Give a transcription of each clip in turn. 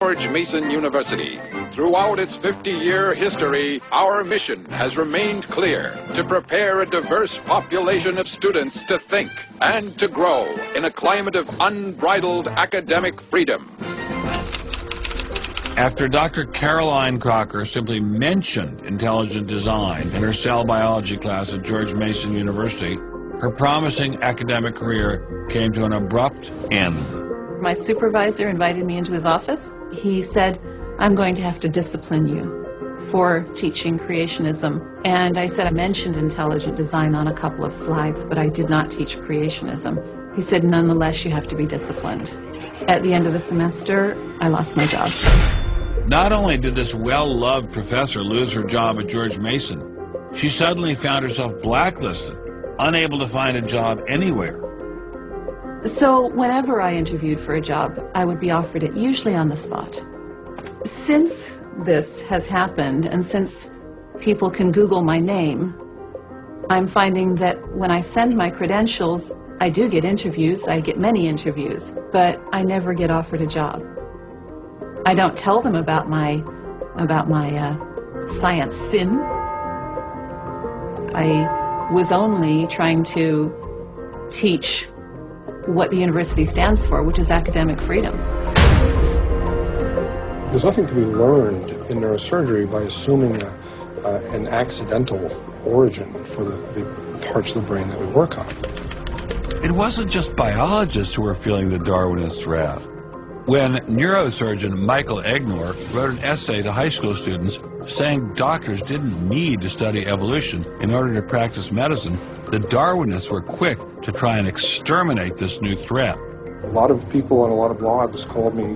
George Mason University. Throughout its 50-year history, our mission has remained clear: to prepare a diverse population of students to think and to grow in a climate of unbridled academic freedom. After Dr. Caroline Crocker simply mentioned intelligent design in her cell biology class at George Mason University, her promising academic career came to an abrupt end. My supervisor invited me into his office. He said, "I'm going to have to discipline you for teaching creationism." And I said, "I mentioned intelligent design on a couple of slides, but I did not teach creationism." He said, "Nonetheless, you have to be disciplined." At the end of the semester, I lost my job. Not only did this well-loved professor lose her job at George Mason, she suddenly found herself blacklisted, unable to find a job anywhere. So whenever I interviewed for a job, I would be offered it, usually on the spot. Since this has happened, and since people can Google my name, I'm finding that when I send my credentials, I do get interviews. I get many interviews, but I never get offered a job. I don't tell them about my science sin. I was only trying to teach what the university stands for, which is academic freedom. There's nothing to be learned in neurosurgery by assuming an accidental origin for the parts of the brain that we work on. It wasn't just biologists who were feeling the Darwinist wrath. When neurosurgeon Michael Egnor wrote an essay to high school students saying doctors didn't need to study evolution in order to practice medicine, the Darwinists were quick to try and exterminate this new threat. A lot of people on a lot of blogs called me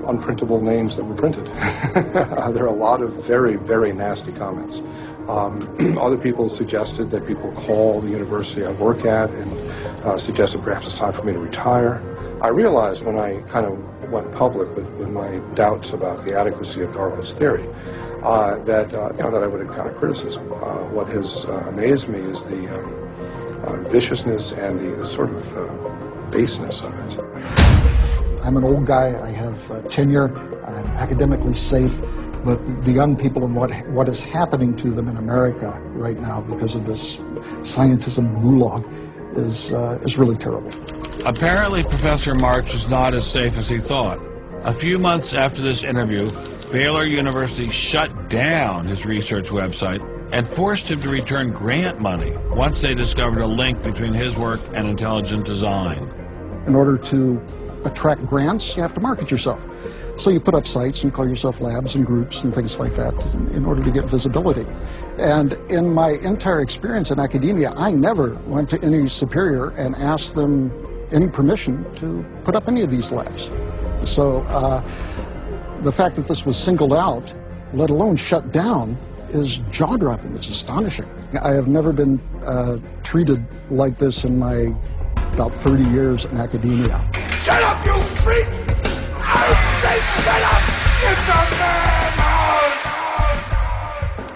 unprintable names that were printed. There are a lot of very, very nasty comments. Other people suggested that people call the university I work at and suggested perhaps it's time for me to retire. I realized when I kind of went public with my doubts about the adequacy of Darwin's theory that I would encounter criticism. What has amazed me is the viciousness and the sort of baseness of it. I'm an old guy. I have tenure. I'm academically safe. But the young people and what is happening to them in America right now because of this scientism gulag is really terrible. Apparently, Professor March was not as safe as he thought. A few months after this interview, Baylor University shut down his research website and forced him to return grant money once they discovered a link between his work and intelligent design. In order to attract grants, you have to market yourself. So you put up sites and call yourself labs and groups and things like that in order to get visibility. And in my entire experience in academia, I never went to any superior and asked them any permission to put up any of these labs. So the fact that this was singled out, let alone shut down, is jaw-dropping. It's astonishing. I have never been treated like this in my about 30 years in academia. Shut up, you freak! I say shut up! It's a madhouse!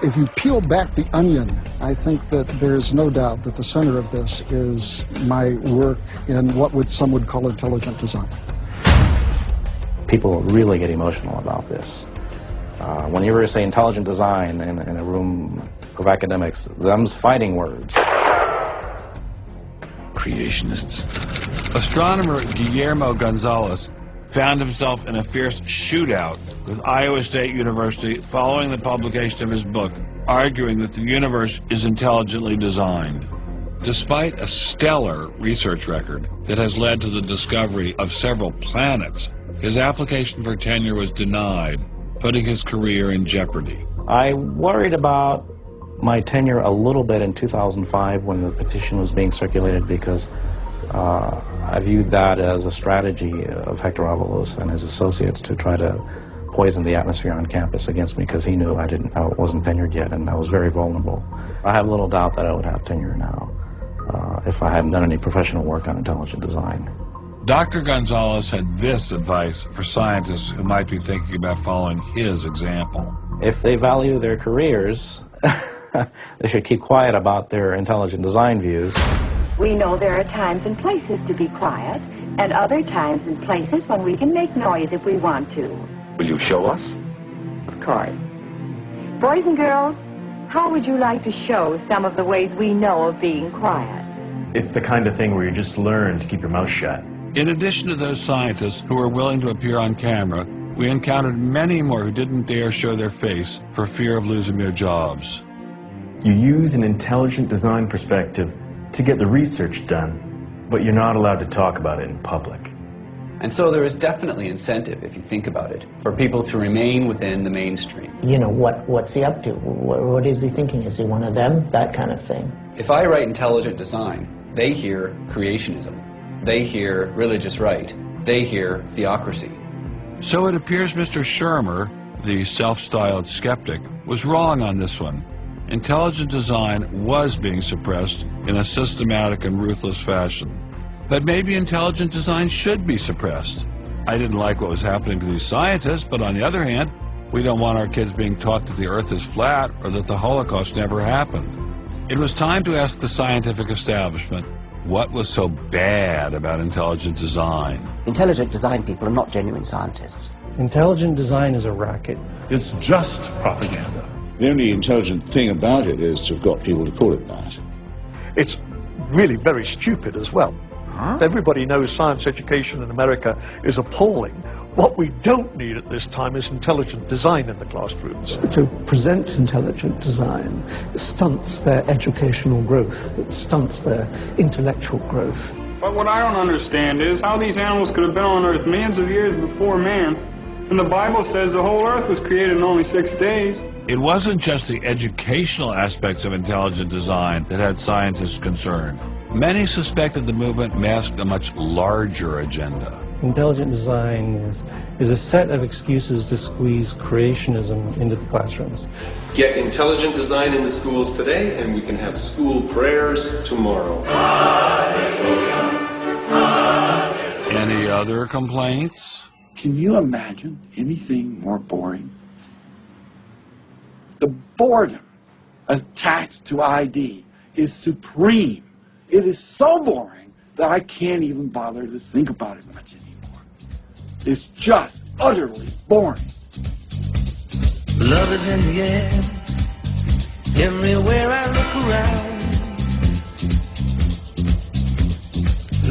If you peel back the onion, I think that there's no doubt that the center of this is my work in what some would call intelligent design. People really get emotional about this. When you ever say intelligent design in a room of academics, them's fighting words. Creationists. Astronomer Guillermo Gonzalez found himself in a fierce shootout with Iowa State University following the publication of his book, arguing that the universe is intelligently designed. Despite a stellar research record that has led to the discovery of several planets, his application for tenure was denied, putting his career in jeopardy. I worried about my tenure a little bit in 2005 when the petition was being circulated because I viewed that as a strategy of Hector Avalos and his associates to try to poison the atmosphere on campus against me because he knew I wasn't tenured yet and I was very vulnerable. I have little doubt that I would have tenure now if I hadn't done any professional work on intelligent design. Dr. Gonzalez had this advice for scientists who might be thinking about following his example. If they value their careers, they should keep quiet about their intelligent design views. We know there are times and places to be quiet, and other times and places when we can make noise if we want to. Will you show us? Of course. Boys and girls, how would you like to show some of the ways we know of being quiet? It's the kind of thing where you just learn to keep your mouth shut. In addition to those scientists who were willing to appear on camera, we encountered many more who didn't dare show their face for fear of losing their jobs. You use an intelligent design perspective to get the research done, but you're not allowed to talk about it in public. And so there is definitely incentive, if you think about it, for people to remain within the mainstream. You know, what's he up to? What is he thinking? Is he one of them? That kind of thing. If I write intelligent design, they hear creationism. They hear religious right. They hear theocracy. So it appears Mr. Shermer, the self-styled skeptic, was wrong on this one. Intelligent design was being suppressed in a systematic and ruthless fashion. But maybe intelligent design should be suppressed. I didn't like what was happening to these scientists, but on the other hand, we don't want our kids being taught that the Earth is flat or that the Holocaust never happened. It was time to ask the scientific establishment, what was so bad about intelligent design? Intelligent design people are not genuine scientists. Intelligent design is a racket. It's just propaganda. The only intelligent thing about it is to have got people to call it that. It's really very stupid as well. Everybody knows science education in America is appalling. What we don't need at this time is intelligent design in the classrooms. To present intelligent design stunts their educational growth, it stunts their intellectual growth. But what I don't understand is how these animals could have been on Earth millions of years before man, and the Bible says the whole Earth was created in only 6 days. It wasn't just the educational aspects of intelligent design that had scientists concerned. Many suspected the movement masked a much larger agenda. Intelligent design is a set of excuses to squeeze creationism into the classrooms. Get intelligent design in the schools today, and we can have school prayers tomorrow. Any other complaints? Can you imagine anything more boring? The boredom attached to ID is supreme. It is so boring that I can't even bother to think about it much anymore. It's just utterly boring. Love is in the air, everywhere I look around.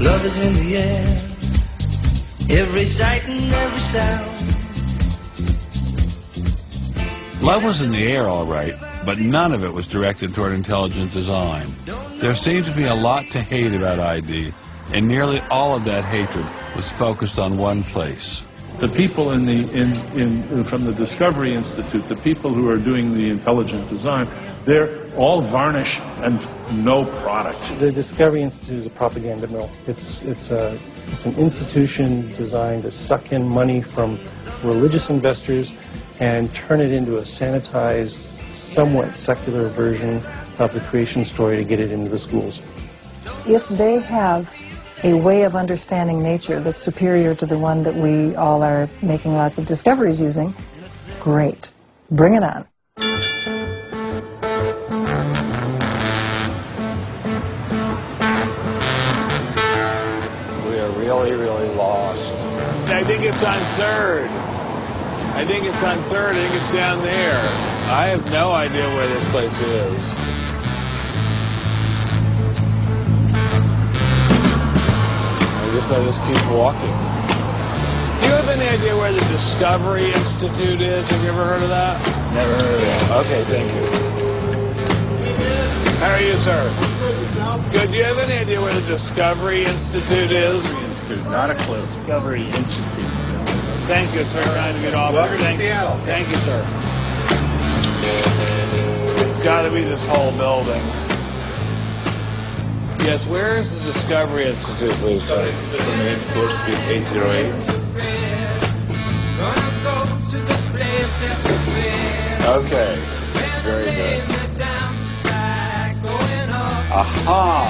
Love is in the air, every sight and every sound. Love was in the air, all right, but none of it was directed toward intelligent design. There seemed to be a lot to hate about ID, and nearly all of that hatred was focused on one place. The people from the Discovery Institute, the people who are doing the intelligent design, they're all varnish and no product. The Discovery Institute is a propaganda mill. It's an institution designed to suck in money from religious investors and turn it into a sanitized, somewhat secular version of the creation story to get it into the schools. If they have a way of understanding nature that's superior to the one that we all are making lots of discoveries using, great. Bring it on. We are really, really lost. I think it's on 3rd. I think it's on 3rd. I think it's down there. I have no idea where this place is. I guess I'll just keep walking. Do you have any idea where the Discovery Institute is? Have you ever heard of that? Never heard of that. Okay, thank you. How are you, sir? Good. Do you have any idea where the Discovery Institute is? Not a clue. Discovery Institute. Thank you. It's very kind to get off. Welcome to Seattle. Thank you, sir. It's got to be this whole building. Yes, where is the Discovery Institute, please? Discovery Institute on the main floor, suite 808. Okay. Very good. Aha!